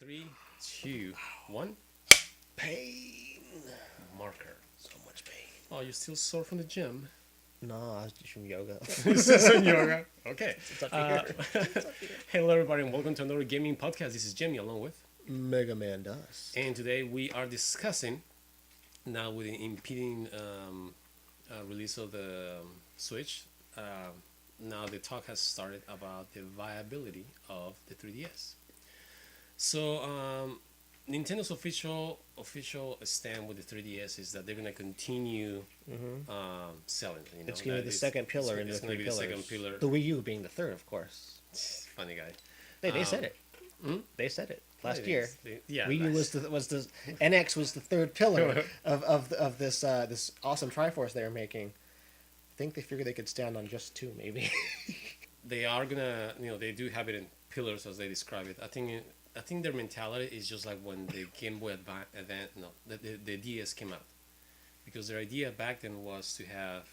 Three, two, one. Pain. Marker. So much pain. Oh, you're still sore from the gym? No, I was just from yoga. This is in yoga. Okay. It's up here. Hello, everybody, and welcome to another gaming podcast. This is Jimmy, along with. Mega Man Dust. And today we are discussing, now with the impending release of the Switch, now the talk has started about the viability of the 3DS. So, Nintendo's official stand with the 3DS is that they're gonna continue selling. You know, It's going to that be the second pillar in the it's gonna three be the pillars. second pillar. The Wii U being the third, of course. Funny guy. They said it. They said it last year. Yeah. Wii U was the NX was the third pillar of this this awesome Triforce they were making. I think they figured they could stand on just two, maybe. They are gonna, they do have it in pillars as they describe it. I think their mentality is just like when the Game Boy Advance, no, the DS came out, because their idea back then was to have,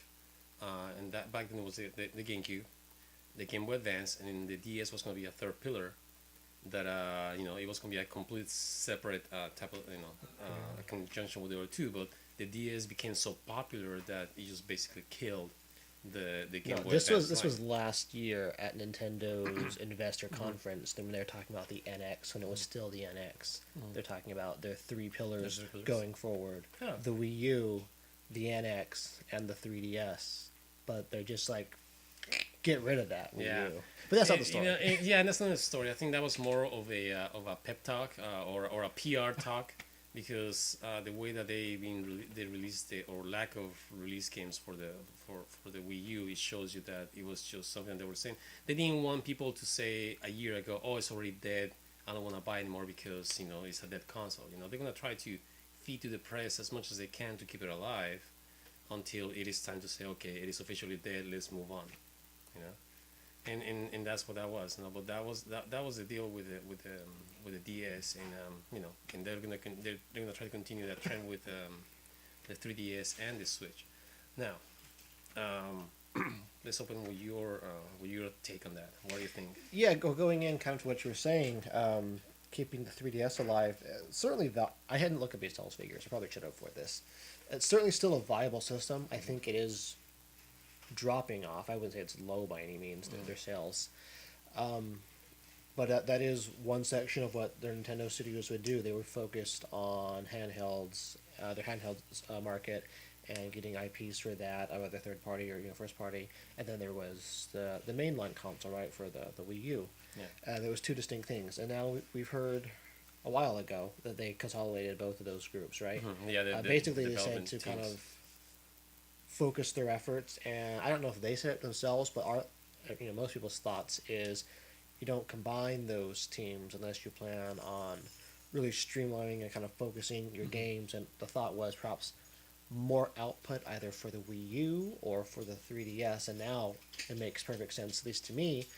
and that back then was the GameCube, the Game Boy Advance, and then the DS was going to be a third pillar. That it was going to be a complete separate type of a conjunction with the other two, but the DS became so popular that it just basically killed the Game Boy this Advance was line. last year at Nintendo's investor conference. When they were talking about the NX when it was still the NX. They're talking about their three pillars Their 3 pillars. going forward: Yeah. the Wii U, the NX, and the 3DS. But they're just like, get rid of that Wii Yeah. U. But that's not the story. Yeah, and that's not the story. I think that was more of a pep talk or a PR talk, because the way that they released or lack of release games for the Wii U, it shows you that it was just something they were saying. They didn't want people to say a year ago, "Oh, it's already dead. I don't want to buy it anymore because it's a dead console." They're gonna try to feed to the press as much as they can to keep it alive until it is time to say, "Okay, it is officially dead. Let's move on." You know. And that's what that was, But that was the deal with the DS, and they're gonna try to continue that trend with the 3DS and the Switch. Now, let's open with your take on that. What do you think? Yeah, going in kind of to what you were saying, keeping the 3DS alive. Certainly, I hadn't looked at these sales figures. I probably should have for this. It's certainly still a viable system. I think it is dropping off. I wouldn't say it's low by any means, their sales. But that is one section of what their Nintendo studios would do. They were focused on handhelds, their handheld market, and getting IPs for that, whether third party or first party. And then there was the mainline console, right, for the Wii U. Yeah. There was two distinct things. And now we've heard a while ago that they consolidated both of those groups, right? Mm-hmm. Yeah. Basically, they said development to kind teams. of focus their efforts, and I don't know if they said it themselves, but most people's thoughts is you don't combine those teams unless you plan on really streamlining and kind of focusing your games. And the thought was perhaps more output either for the Wii U or for the 3DS. And now it makes perfect sense, at least to me,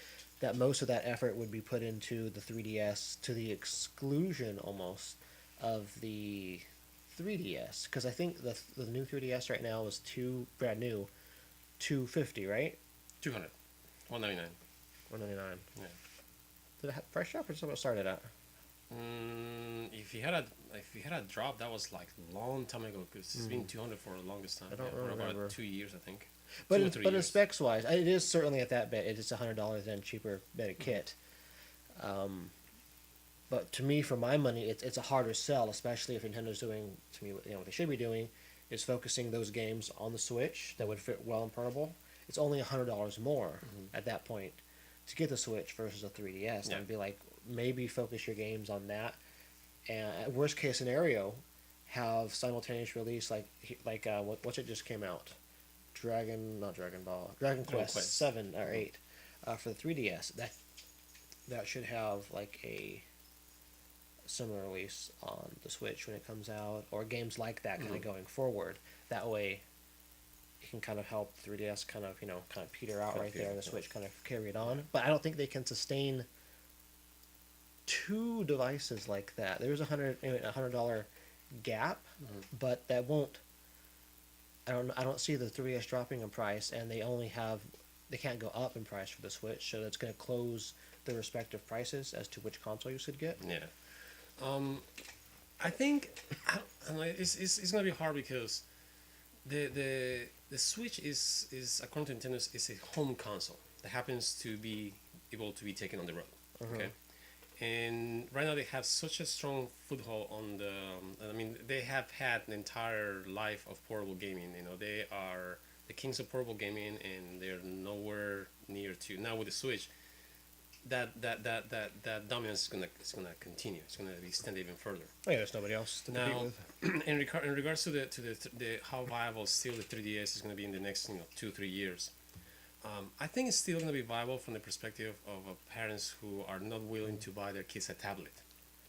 that most of that effort would be put into the 3DS to the exclusion almost of the 3DS, because I think the new 3DS right now is brand new, $250, right? 200, 199. $199. Yeah. Did it have price drop or just what it started at? If you had a drop, that was like long time ago, because it's been 200 for the longest time. I don't for remember. about 2 years, I think. But 2 or in 3 but in years. specs wise, it is certainly at that bit. It's $100 than cheaper better kit. But to me, for my money, it's a harder sell, especially if Nintendo's doing, to me, what they should be doing is focusing those games on the Switch that would fit well in portable. It's only $100 more at that point to get the Switch versus a 3DS. Yeah. And be like, maybe focus your games on that, and at worst case scenario, have simultaneous release what's it just came out, Dragon Quest 7 or 8 for the 3DS. That should have like a similar release on the Switch when it comes out, or games like that kind of going forward. That way, it can kind of help 3DS kind of peter out right there, and the Switch kind of carry it on. But I don't think they can sustain two devices like that. There's $100 gap, but that won't. I don't see the 3DS dropping in price, and they can't go up in price for the Switch, so that's going to close the respective prices as to which console you should get. Yeah. Um, I think I don't know, it's gonna be hard because the Switch is according to Nintendo is a home console that happens to be able to be taken on the road. Okay, and right now they have such a strong foothold on the. I mean, they have had an entire life of portable gaming. You know, they are the kings of portable gaming, and they're nowhere near to now with the Switch. That dominance is gonna continue. It's gonna be extended even further. Oh, yeah, there's nobody else to compete Now, with. in regards to the how viable still the 3DS is going to be in the next 2-3 years, I think it's still going to be viable from the perspective of parents who are not willing to buy their kids a tablet.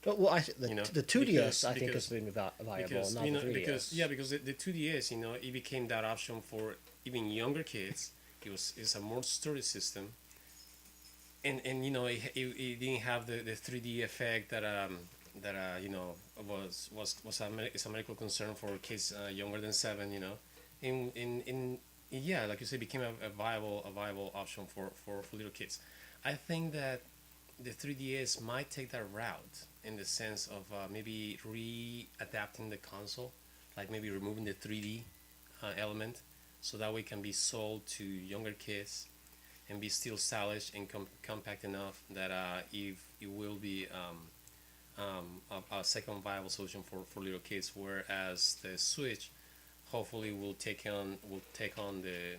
But, well, You know, the 2DS because I think has because been viable, because not you know the 3DS. because yeah because the 2DS it became that option for even younger kids. It's a more sturdy system, and it didn't have the 3D effect that was is a medical concern for kids younger than 7. In yeah, like you said, became a viable option for little kids. I think that the 3DS might take that route in the sense of maybe readapting the console, like maybe removing the 3D element, so that way it can be sold to younger kids and be still stylish and compact enough that it will be a second viable solution for little kids. Whereas the Switch hopefully will take on the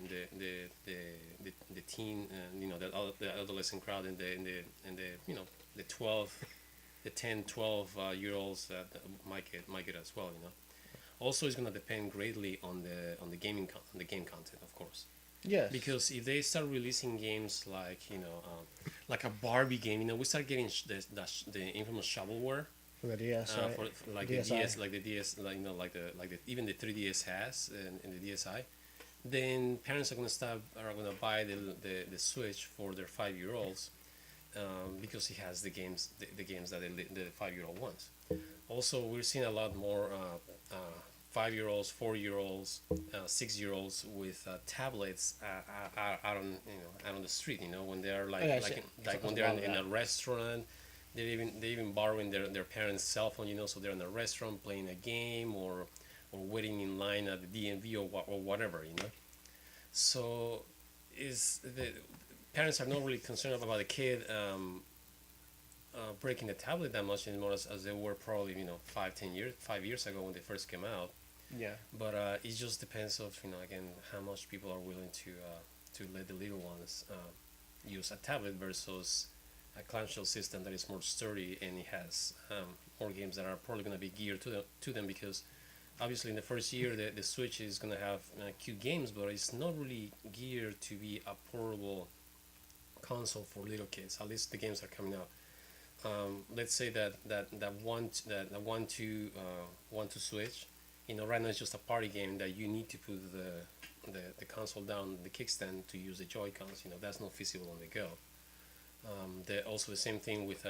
teen the adolescent crowd and the 10-12 year olds that might get as well. Also, it's gonna depend greatly on the on the game content, of course. Yes. Because if they start releasing games like a Barbie game, we start getting the infamous shovelware For the DS, right? for like DSi. the DS, like the DS, like the even the 3DS has and the DSi. Then parents are gonna buy the Switch for their 5 year olds, because it has the games that the 5 year old wants. Also, we're seeing a lot more 5 year olds, 4 year olds, 6 year olds with tablets out on out on the street. When they're Oh, yeah, like when they're in a restaurant, they even borrowing their parents' cell phone. So they're in a restaurant playing a game or waiting in line at the DMV or whatever. So is the parents are not really concerned about the kid breaking the tablet that much anymore as they were probably 5 years ago when they first came out. Yeah. But it just depends of again how much people are willing to let the little ones use a tablet versus a clamshell system that is more sturdy and it has more games that are probably going to be geared to them because obviously in the first year the Switch is going to have cute games, but it's not really geared to be a portable console for little kids. At least the games are coming out. Let's say that one to Switch. Right now it's just a party game that you need to put the console down the kickstand to use the Joy Cons. That's not feasible on the go. Also the same thing with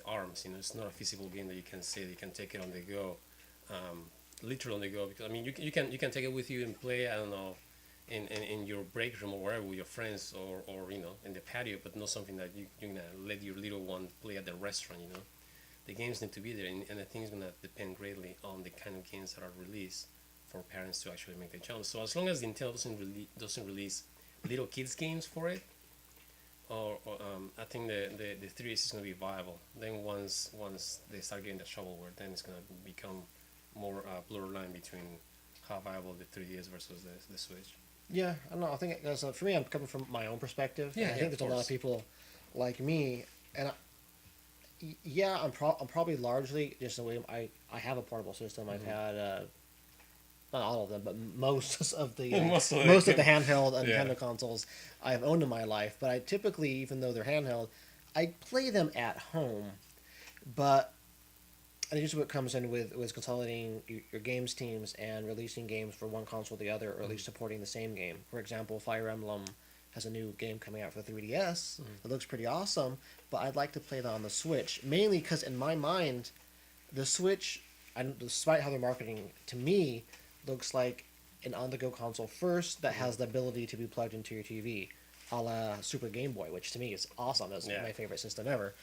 ARMS. It's not a feasible game that you can say that you can take it on the go, literally on the go. Because I mean you can take it with you and play. I don't know, in your break room or wherever with your friends or in the patio, but not something that you're gonna let your little one play at the restaurant. The games need to be there, and I think it's gonna depend greatly on the kind of games that are released for parents to actually make the jump. So as long as Nintendo doesn't release little kids games for it, I think the 3DS is gonna be viable. Then once they start getting the shovelware, then it's gonna become more blurred line between how viable the 3DS versus the Switch. Yeah, I don't know. I think that's for me. I'm coming from my own perspective. Yeah, and I yeah, think of there's a lot course. of people like me, and yeah, I'm probably largely just the way I have a portable system. I've had not all of them, but most of the Most of the them. handheld Yeah. Nintendo consoles I've owned in my life. But I typically, even though they're handheld, I play them at home. But and usually what comes in with consolidating your games teams and releasing games for one console or the other, or at least supporting the same game. For example, Fire Emblem has a new game coming out for the 3DS. It looks pretty awesome, but I'd like to play that on the Switch, mainly because in my mind, the Switch, despite how they're marketing to me, looks like an on-the-go console first that has the ability to be plugged into your TV, a la Super Game Boy, which to me is awesome. That's Yeah. my favorite system ever.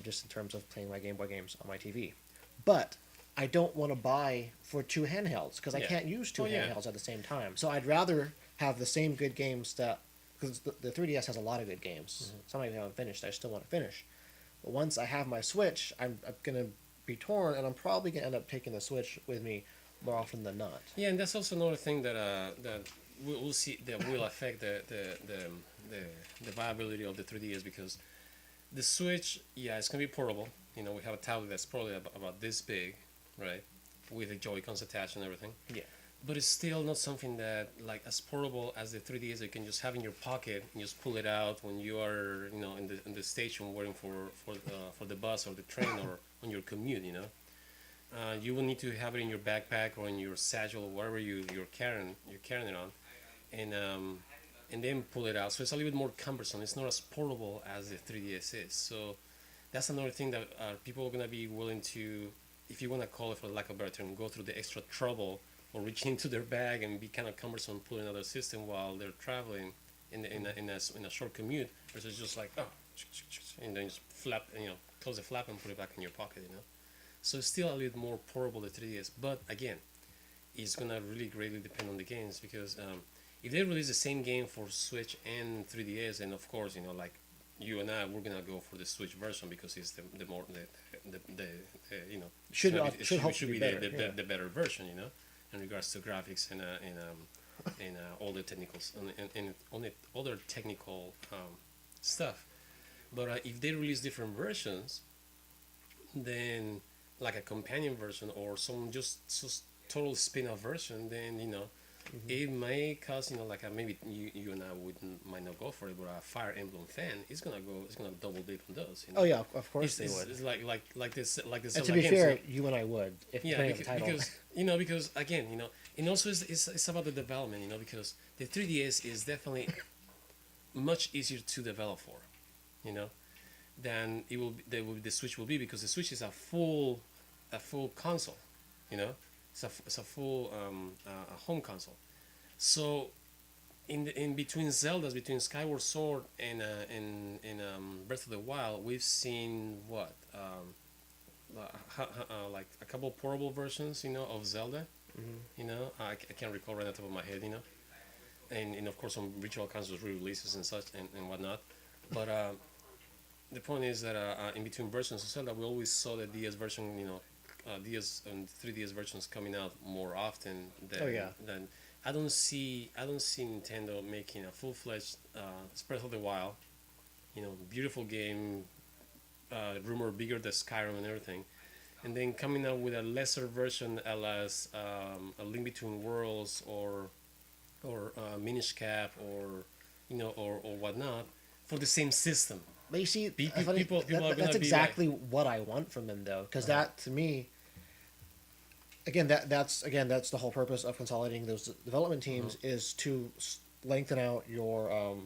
just in terms of playing my Game Boy games on my TV. But I don't want to buy for two handhelds because I Yeah. can't use two Oh yeah. handhelds at the same time. So I'd rather have the same good games that because the 3DS has a lot of good games. Some I haven't finished. I still want to finish. But once I have my Switch, I'm gonna be torn, and I'm probably gonna end up taking the Switch with me more often than not. Yeah, and that's also another thing that that we'll see that will affect the, the viability of the 3DS because the Switch, yeah, it's gonna be portable. You know, we have a tablet that's probably about this big, right, with the Joy-Cons attached and everything. Yeah. But it's still not something that like as portable as the 3DS you can just have in your pocket and just pull it out when you are in the station waiting for the bus or the train or on your commute. You will need to have it in your backpack or in your satchel or wherever you're carrying it on, and then pull it out. So it's a little bit more cumbersome. It's not as portable as the 3DS is. So that's another thing that people are gonna be willing to, if you wanna call it for lack of a better term, go through the extra trouble or reach into their bag and be kind of cumbersome pulling out their system while they're traveling in a short commute versus just like and then just flap close the flap and put it back in your pocket. So it's still a little more portable the 3DS, but again, it's gonna really greatly depend on the games because if they release the same game for Switch and 3DS, and of course like you and I, we're gonna go for the Switch version because it's the more the Should it hopefully be be better. the better version, in regards to graphics and all the technicals and all the technical stuff. But if they release different versions, then like a companion version or some just total spin-off version, then it may cause like maybe you and I might not go for it, but a Fire Emblem fan is gonna double dip on those. Oh yeah, of course It's, they would. it's like this And Zelda to be games, fair, you and I would if yeah, depending on the title. because again, and also it's about the development, because the 3DS is definitely much easier to develop for, than the Switch will be because the Switch is a full console, it's a full a home console. So in between Zeldas, between Skyward Sword and Breath of the Wild, we've seen what like a couple portable versions, of Zelda. I can't recall right off the top of my head, and of course some virtual consoles re-releases and such and whatnot. But the point is that in between versions of Zelda, we always saw the DS version, DS and 3DS versions coming out more often than Oh, yeah. than I don't see Nintendo making a full-fledged Breath of the Wild, beautiful game, rumored bigger than Skyrim and everything, and then coming out with a lesser version, as a Link Between Worlds or Minish Cap or whatnot for the same system. But you see, People are gonna that's be exactly what I want from them, though, because that to me, that's the whole purpose of consolidating those development teams is to lengthen out your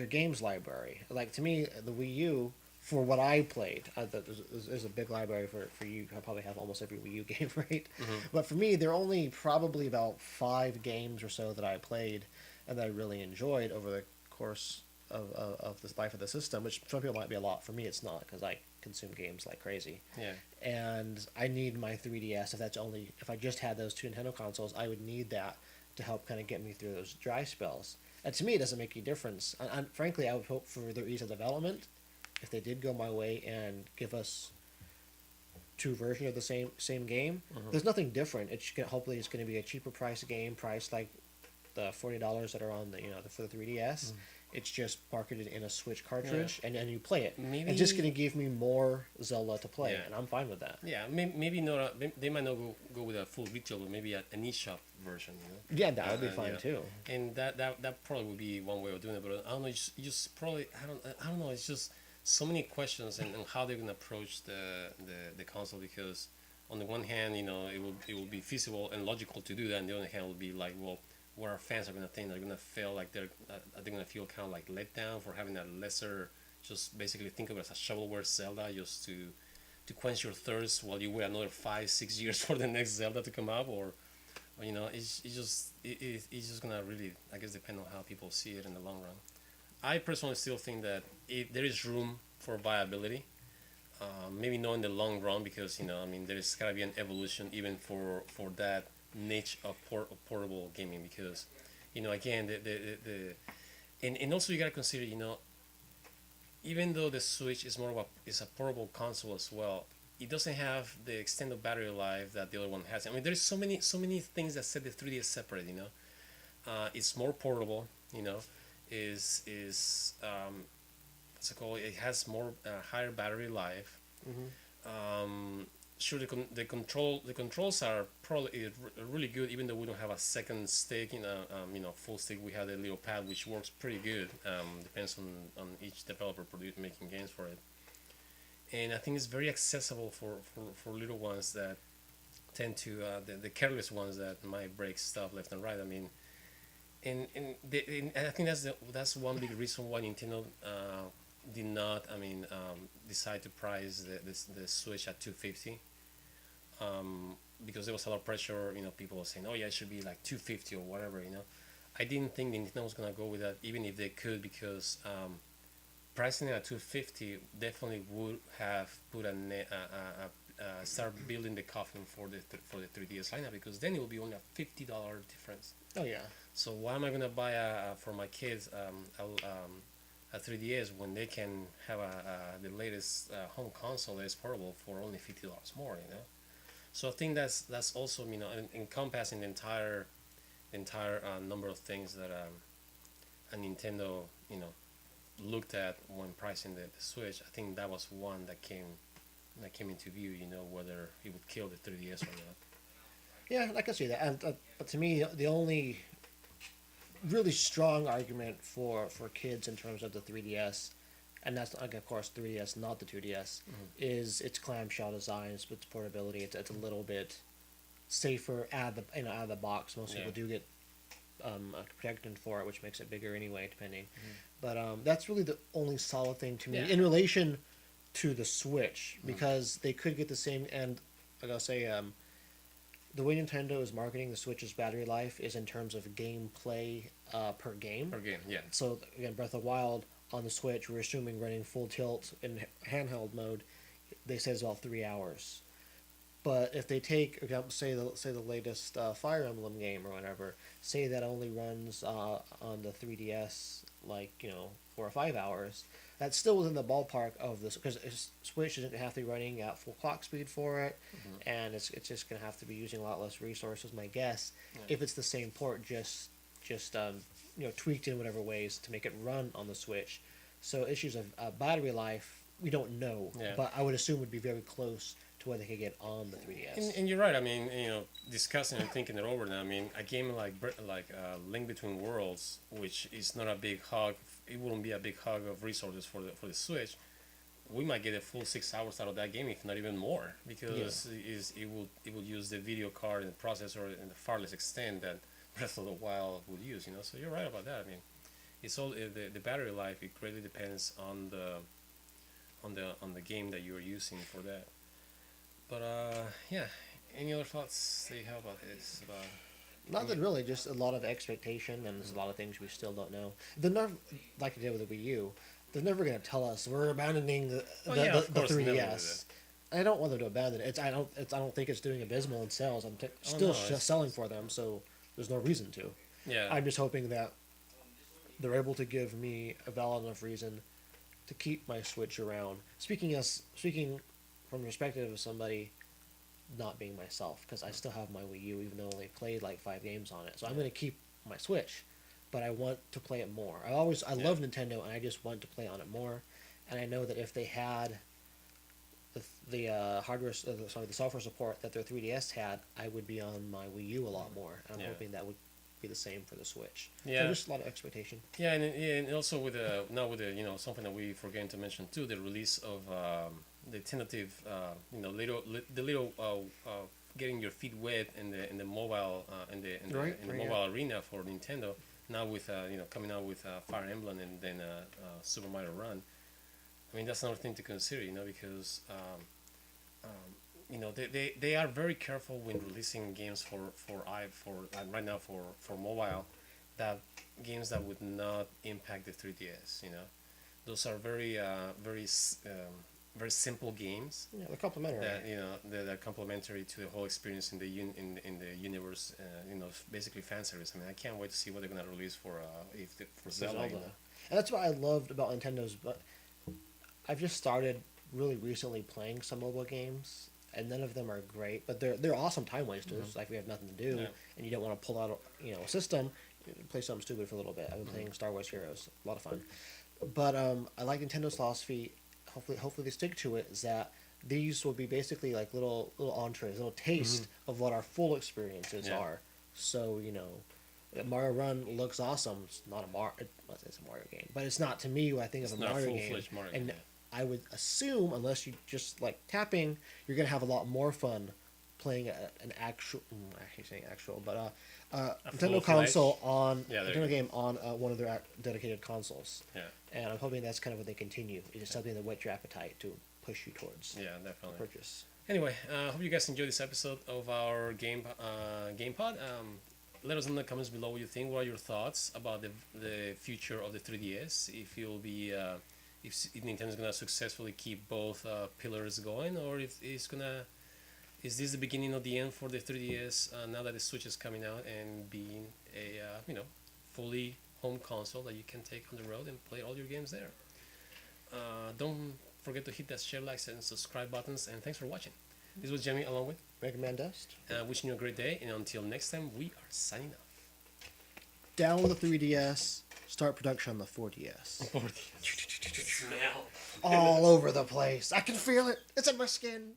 games library. Like to me, the Wii U, for what I played, there's a big library for you. I probably have almost every Wii U game, right? But for me, there are only probably about 5 games or so that I played and that I really enjoyed over the course of the life of the system, which some people might be a lot. For me, it's not because I consume games like crazy. Yeah. And I need my 3DS. If I just had those two Nintendo consoles, I would need that to help kind of get me through those dry spells. And to me, it doesn't make any difference. And frankly, I would hope for their ease of development if they did go my way and give us 2 versions of the same game. There's nothing different. Hopefully it's going to be a cheaper price game, priced like the $40 that are on the for the 3DS. It's just marketed in a Switch cartridge, and you play it. Maybe- It's just going to give me more Zelda to play, Yeah. and I'm fine with that. Yeah, maybe not. They might not go with a full retail, but maybe an eShop version. Yeah, that would be fine yeah. too. And that probably would be one way of doing it. But I don't know. You just probably I don't know. It's just so many questions and how they're gonna approach the console because on the one hand, it will be feasible and logical to do that. And the other hand, it will be like, well, what our fans are gonna think. They're gonna feel like they're gonna feel kind of like let down for having a lesser. Just basically think of it as a shovelware Zelda, just to quench your thirst while you wait another 5-6 years for the next Zelda to come up, or it's just gonna really, I guess, depend on how people see it in the long run. I personally still think that there is room for viability. Maybe not in the long run because I mean there's gotta be an evolution even for that niche of portable gaming because again and also you gotta consider even though the Switch is more of a is a portable console as well, it doesn't have the extended battery life that the other one has. I mean, there's so many things that set the 3DS separate. It's more portable. Is what's it called? It has more higher battery life. Hmm. Sure, the controls are probably really good, even though we don't have a second stick, full stick. We have a little pad which works pretty good. Depends on each developer making games for it, and I think it's very accessible for little ones that tend to the careless ones that might break stuff left and right. I mean, and I think that's one big reason why Nintendo did not, decide to price the Switch at 250. Because there was a lot of pressure. People were saying, "Oh yeah, it should be like 250 or whatever." I didn't think Nintendo was gonna go with that, even if they could, because pricing it at 250 definitely would have put start building the coffin for the 3DS lineup, because then it would be only a $50 difference. Oh yeah. So why am I gonna buy for my kids a 3DS when they can have the latest home console that is portable for only $50 more? So I think that's also encompassing the entire number of things that a Nintendo looked at when pricing the Switch. I think that was one that came into view. Whether it would kill the 3DS or not. Yeah, I can see that. And but to me, the only really strong argument for kids in terms of the 3DS, and that's like, of course 3DS, not the 2DS, is its clamshell design, its portability. It's a little bit safer out of the box. Most people do get a protection for it, which makes it bigger anyway, depending. But that's really the only solid thing to me Yeah. in relation to the Switch, because they could get the same. And like I'll say, the way Nintendo is marketing the Switch's battery life is in terms of gameplay per game. Per game, yeah. So again, Breath of the Wild on the Switch, we're assuming running full tilt in handheld mode, they say it's about 3 hours. But if they take, for example, say the latest Fire Emblem game or whatever, say that only runs on the 3DS like 4 or 5 hours, that's still within the ballpark of this, because Switch doesn't have to be running at full clock speed for it, and it's just gonna have to be using a lot less resources. My guess, if it's the same port, just tweaked in whatever ways to make it run on the Switch. So issues of battery life, we don't know, Yeah. but I would assume would be very close to what they could get on the 3DS. And you're right. I mean, discussing and thinking it over now. I mean, a game like Link Between Worlds, which is not a big hog, it wouldn't be a big hog of resources for the Switch. We might get a full 6 hours out of that game, if not even more, because it will use the video card and processor in a far less extent than Breath of the Wild would use. So you're right about that. I mean, it's all the battery life. It greatly depends on the game that you're using for that. But yeah. Any other thoughts that you have about this? Nothing really, just a lot of expectation, and there's a lot of things we still don't know. They're never, like they did with the Wii U, they're never going to tell us we're abandoning the Of course, they never do 3DS. I don't want them to abandon it. I don't think it's doing abysmal in sales. I'm still no, it's- selling for them, so there's no reason to. Yeah. I'm just hoping that they're able to give me a valid enough reason to keep my Switch around. Speaking from the perspective of somebody not being myself, because I still have my Wii U, even though I only played like 5 games on it. So I'm going to keep my Switch, but I want to play it more. I love Nintendo, and I just want to play on it more. And I know that if they had the the software support that their 3DS had, I would be on my Wii U a lot more. And I'm hoping that would be the same for the Switch. Yeah. So just a lot of expectation. Yeah, and also with now with something that we forgetting to mention too, the release of the tentative getting your feet wet in the mobile mobile arena for Nintendo, now with coming out with Fire Emblem and then Super Mario Run. I mean, that's another thing to consider, because they are very careful when releasing games for right now for mobile, that games that would not impact the 3DS. those are very simple games Yeah, they're complimentary. that that are complementary to the whole experience in the in the universe. Basically fan service. I mean, I can't wait to see what they're gonna release for for Zelda. Zelda. And that's what I loved about Nintendo's. But I've just started really recently playing some mobile games, and none of them are great. But they're awesome time wasters. Like we have nothing to do, Yeah. and you don't want to pull out a system, play something stupid for a little bit. I've been playing Star Wars Heroes, a lot of fun. But I like Nintendo's philosophy. Hopefully they stick to it. Is that these will be basically like little entrees, little taste of what our full experiences Yeah. are. So Mario Run looks awesome. It's not a Mario. It's a Mario game, but it's not to me what I think It's of a not a Mario game. full-fledged Mario And game. I would assume, unless you just like tapping, you're gonna have a lot more fun playing an actual. I hate saying actual, but Nintendo full-fledged- console on Yeah, there you Nintendo go. game on one of their dedicated consoles. Yeah, And I'm hoping that's kind of what they continue. It's just something that whet your appetite to push you towards yeah, definitely. purchase. Anyway, hope you guys enjoyed this episode of our game pod. Let us know in the comments below what you think. What are your thoughts about the future of the 3DS? If you'll be if Nintendo's gonna successfully keep both pillars going, or if it's gonna is this the beginning of the end for the 3DS now that the Switch is coming out and being a fully home console that you can take on the road and play all your games there. Don't forget to hit that share, like, and subscribe buttons. And thanks for watching. This was Jamie along with Recommend Dust. wishing you a great day. And until next time, we are signing off. Download the 3DS. Start production on the 4DS. Smell. All over the place. I can feel it. It's in my skin.